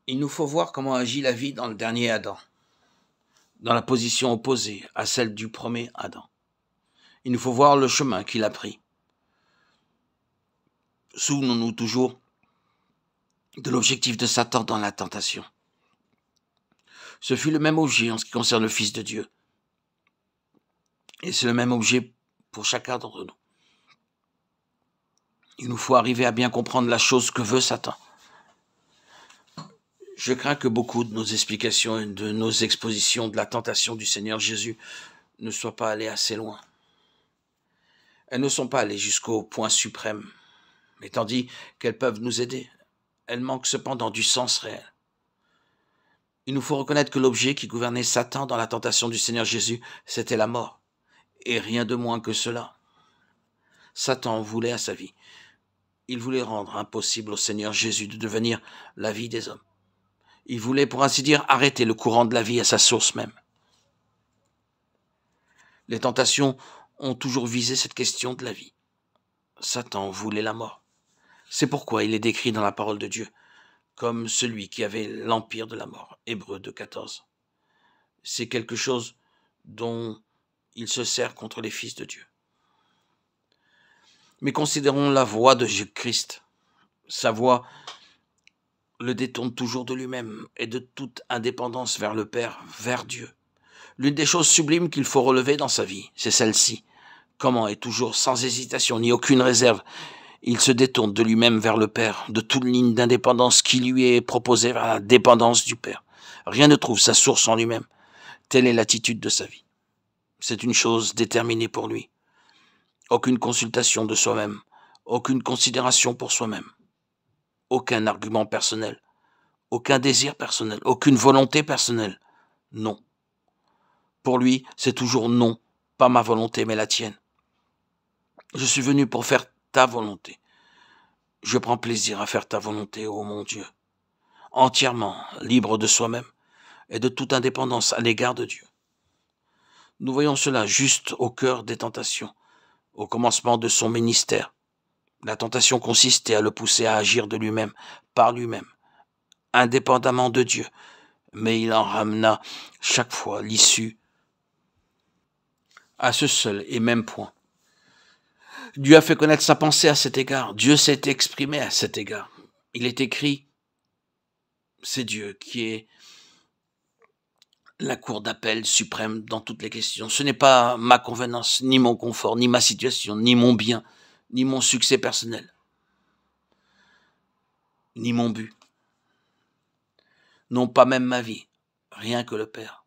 Il nous faut voir comment agit la vie dans le dernier Adam, dans la position opposée à celle du premier Adam. Il nous faut voir le chemin qu'il a pris. Souvenons-nous toujours de l'objectif de Satan dans la tentation. Ce fut le même objet en ce qui concerne le Fils de Dieu. Et c'est le même objet pour chacun d'entre nous. Il nous faut arriver à bien comprendre la chose que veut Satan. Je crains que beaucoup de nos explications et de nos expositions de la tentation du Seigneur Jésus ne soient pas allées assez loin. Elles ne sont pas allées jusqu'au point suprême, mais tandis qu'elles peuvent nous aider, elles manquent cependant du sens réel. Il nous faut reconnaître que l'objet qui gouvernait Satan dans la tentation du Seigneur Jésus, c'était la mort, et rien de moins que cela. Satan voulait à sa vie. Il voulait rendre impossible au Seigneur Jésus de devenir la vie des hommes. Il voulait, pour ainsi dire, arrêter le courant de la vie à sa source même. Les tentations ont toujours visé cette question de la vie. Satan voulait la mort. C'est pourquoi il est décrit dans la parole de Dieu comme celui qui avait l'empire de la mort. Hébreux 2,14. C'est quelque chose dont il se sert contre les fils de Dieu. Mais considérons la voie de Jésus-Christ. Sa voie le détourne toujours de lui-même et de toute indépendance vers le Père, vers Dieu. L'une des choses sublimes qu'il faut relever dans sa vie, c'est celle-ci. Comment et toujours sans hésitation ni aucune réserve, il se détourne de lui-même vers le Père, de toute ligne d'indépendance qui lui est proposée vers la dépendance du Père. Rien ne trouve sa source en lui-même. Telle est l'attitude de sa vie. C'est une chose déterminée pour lui. Aucune consultation de soi-même, aucune considération pour soi-même. Aucun argument personnel, aucun désir personnel, aucune volonté personnelle. Non. Pour lui, c'est toujours non, pas ma volonté, mais la tienne. Je suis venu pour faire ta volonté. Je prends plaisir à faire ta volonté, ô mon Dieu. Entièrement libre de soi-même et de toute indépendance à l'égard de Dieu. Nous voyons cela juste au cœur des tentations, au commencement de son ministère. La tentation consistait à le pousser à agir de lui-même, par lui-même, indépendamment de Dieu, mais il en ramena chaque fois l'issue à ce seul et même point. Dieu a fait connaître sa pensée à cet égard. Dieu s'est exprimé à cet égard. Il est écrit, c'est Dieu qui est la cour d'appel suprême dans toutes les questions. Ce n'est pas ma convenance, ni mon confort, ni ma situation, ni mon bien, ni mon succès personnel, ni mon but. Non pas même ma vie, rien que le Père.